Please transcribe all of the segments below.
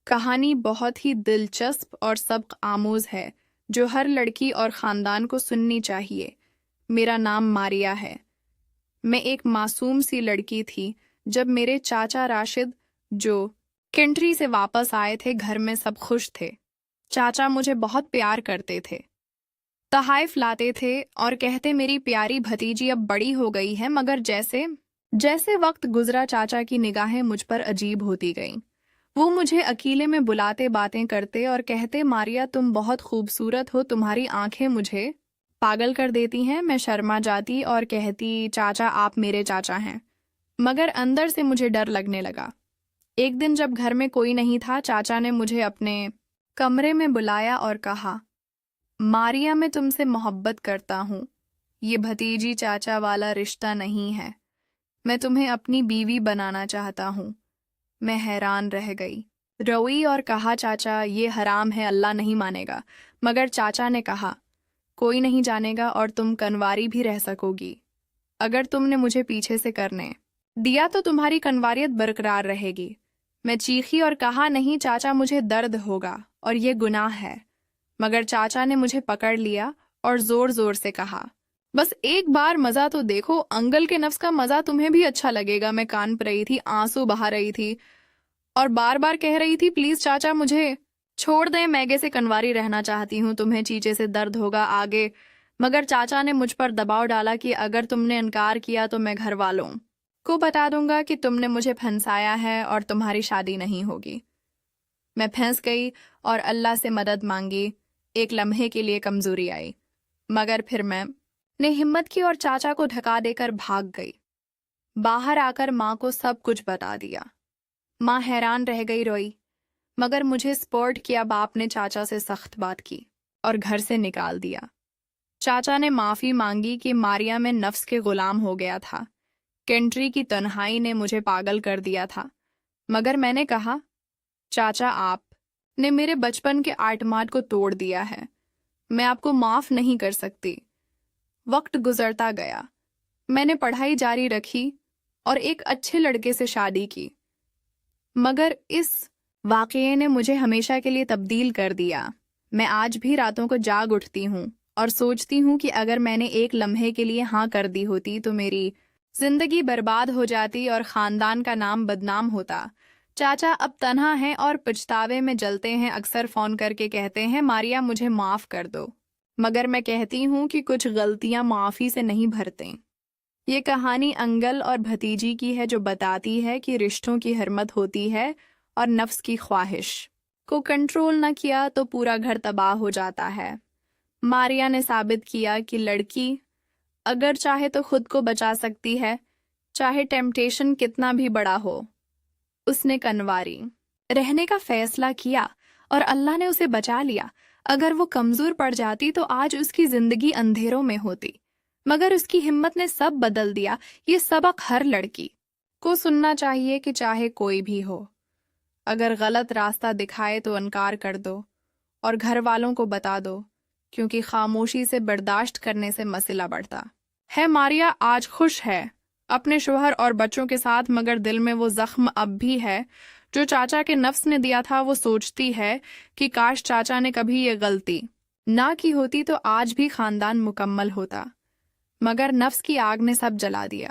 کہانی بہت ہی دلچسپ اور سبق آموز ہے جو ہر لڑکی اور خاندان کو سننی چاہیے۔ میرا نام ماریا ہے۔ میں ایک معصوم سی لڑکی تھی جب میرے چاچا راشد جو کنٹری سے واپس آئے تھے گھر میں سب خوش تھے۔ چاچا مجھے بہت پیار کرتے تھے، تحائف لاتے تھے اور کہتے میری پیاری بھتیجی اب بڑی ہو گئی ہے، مگر جیسے جیسے وقت گزرا چاچا کی نگاہیں مجھ پر عجیب ہوتی گئیں۔ وہ مجھے اکیلے میں بلاتے، باتیں کرتے اور کہتے ماریا تم بہت خوبصورت ہو، تمہاری آنکھیں مجھے پاگل کر دیتی ہیں۔ میں شرما جاتی اور کہتی چاچا آپ میرے چاچا ہیں، مگر اندر سے مجھے ڈر لگنے لگا۔ ایک دن جب گھر میں کوئی نہیں تھا، چاچا نے مجھے اپنے کمرے میں بلایا اور کہا ماریا میں تم سے محبت کرتا ہوں، یہ بھتیجی چاچا والا رشتہ نہیں ہے، میں تمہیں اپنی بیوی بنانا چاہتا ہوں۔ میں حیران رہ گئی، روئی اور کہا چاچا یہ حرام ہے، اللہ نہیں مانے گا۔ مگر چاچا نے کہا کوئی نہیں جانے گا اور تم کنواری بھی رہ سکو گی، اگر تم نے مجھے پیچھے سے کرنے دیا تو تمہاری کنواریت برقرار رہے گی۔ میں چیخی اور کہا نہیں چاچا مجھے درد ہوگا اور یہ گناہ ہے، مگر چاچا نے مجھے پکڑ لیا اور زور زور سے کہا بس ایک بار مزہ تو دیکھو، انگل کے نفس کا مزہ تمہیں بھی اچھا لگے گا۔ میں کانپ رہی تھی، آنسو بہا رہی تھی اور بار بار کہہ رہی تھی پلیز چاچا مجھے چھوڑ دیں، میگے سے کنواری رہنا چاہتی ہوں، تمہیں چیچے سے درد ہوگا آگے۔ مگر چاچا نے مجھ پر دباؤ ڈالا کہ اگر تم نے انکار کیا تو میں گھر والوں کو بتا دوں گا کہ تم نے مجھے پھنسایا ہے اور تمہاری شادی نہیں ہوگی۔ میں پھنس گئی اور اللہ سے مدد مانگی۔ ایک لمحے کے لیے کمزوری آئی، مگر پھر میں نے ہمت کی اور چاچا کو دھکا دے کر بھاگ گئی۔ باہر آ کر ماں کو سب کچھ بتا دیا۔ ماں حیران رہ گئی، روئی، مگر مجھے سپورٹ کیا۔ باپ نے چاچا سے سخت بات کی اور گھر سے نکال دیا۔ چاچا نے معافی مانگی کہ ماریا میں نفس کے غلام ہو گیا تھا، کنٹری کی تنہائی نے مجھے پاگل کر دیا تھا۔ مگر میں نے کہا چاچا آپ نے میرے بچپن کے اعتماد کو توڑ دیا ہے، میں آپ کو معاف نہیں کر سکتی۔ وقت گزرتا گیا، میں نے پڑھائی جاری رکھی اور ایک اچھے لڑکے سے شادی کی، مگر اس واقعے نے مجھے ہمیشہ کے لیے تبدیل کر دیا۔ میں آج بھی راتوں کو جاگ اٹھتی ہوں اور سوچتی ہوں کہ اگر میں نے ایک لمحے کے لیے ہاں کر دی ہوتی تو میری زندگی برباد ہو جاتی اور خاندان کا نام بدنام ہوتا۔ چاچا اب تنہا ہیں اور پچھتاوے میں جلتے ہیں، اکثر فون کر کے کہتے ہیں ماریا مجھے معاف کر دو، مگر میں کہتی ہوں کہ کچھ غلطیاں معافی سے نہیں بھرتے۔ یہ کہانی انگل اور بھتیجی کی ہے جو بتاتی ہے کہ رشتوں کی حرمت ہوتی ہے اور نفس کی خواہش کو کنٹرول نہ کیا تو پورا گھر تباہ ہو جاتا ہے۔ ماریا نے ثابت کیا کہ لڑکی اگر چاہے تو خود کو بچا سکتی ہے، چاہے ٹیمپٹیشن کتنا بھی بڑا ہو۔ اس نے کنواری رہنے کا فیصلہ کیا اور اللہ نے اسے بچا لیا۔ اگر وہ کمزور پڑ جاتی تو آج اس کی زندگی اندھیروں میں ہوتی، مگر اس کی ہمت نے سب بدل دیا۔ یہ سبق ہر لڑکی کو سننا چاہیے کہ چاہے کوئی بھی ہو، اگر غلط راستہ دکھائے تو انکار کر دو اور گھر والوں کو بتا دو، کیونکہ خاموشی سے برداشت کرنے سے مسئلہ بڑھتا ہے۔ ماریا آج خوش ہے اپنے شوہر اور بچوں کے ساتھ، مگر دل میں وہ زخم اب بھی ہے جو چاچا کے نفس نے دیا تھا۔ وہ سوچتی ہے کہ کاش چاچا نے کبھی یہ غلطی نہ کی ہوتی تو آج بھی خاندان مکمل ہوتا، مگر نفس کی آگ نے سب جلا دیا۔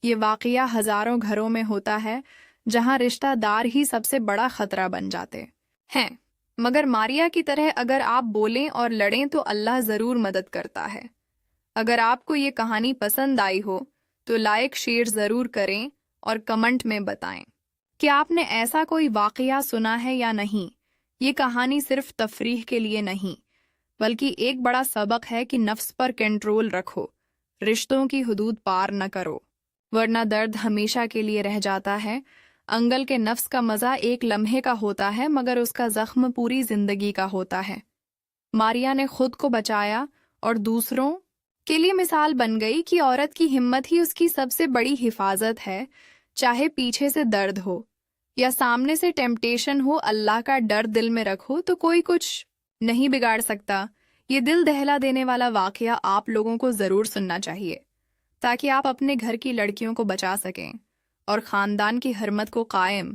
یہ واقعہ ہزاروں گھروں میں ہوتا ہے جہاں رشتہ دار ہی سب سے بڑا خطرہ بن جاتے ہیں، مگر ماریا کی طرح اگر آپ بولیں اور لڑیں تو اللہ ضرور مدد کرتا ہے۔ اگر آپ کو یہ کہانی پسند آئی ہو تو لائک شیئر ضرور کریں اور کمنٹ میں بتائیں کہ آپ نے ایسا کوئی واقعہ سنا ہے یا نہیں۔ یہ کہانی صرف تفریح کے لیے نہیں بلکہ ایک بڑا سبق ہے کہ نفس پر کنٹرول رکھو، رشتوں کی حدود پار نہ کرو، ورنہ درد ہمیشہ کے لیے رہ جاتا ہے۔ انگل کے نفس کا مزہ ایک لمحے کا ہوتا ہے، مگر اس کا زخم پوری زندگی کا ہوتا ہے۔ ماریا نے خود کو بچایا اور دوسروں کے لیے مثال بن گئی کہ عورت کی ہمت ہی اس کی سب سے بڑی حفاظت ہے۔ چاہے پیچھے سے درد ہو یا سامنے سے ٹیمپٹیشن ہو، اللہ کا ڈر دل میں رکھو تو کوئی کچھ نہیں بگاڑ سکتا۔ یہ دل دہلا دینے والا واقعہ آپ لوگوں کو ضرور سننا چاہیے تاکہ آپ اپنے گھر کی لڑکیوں کو بچا سکیں اور خاندان کی حرمت کو قائم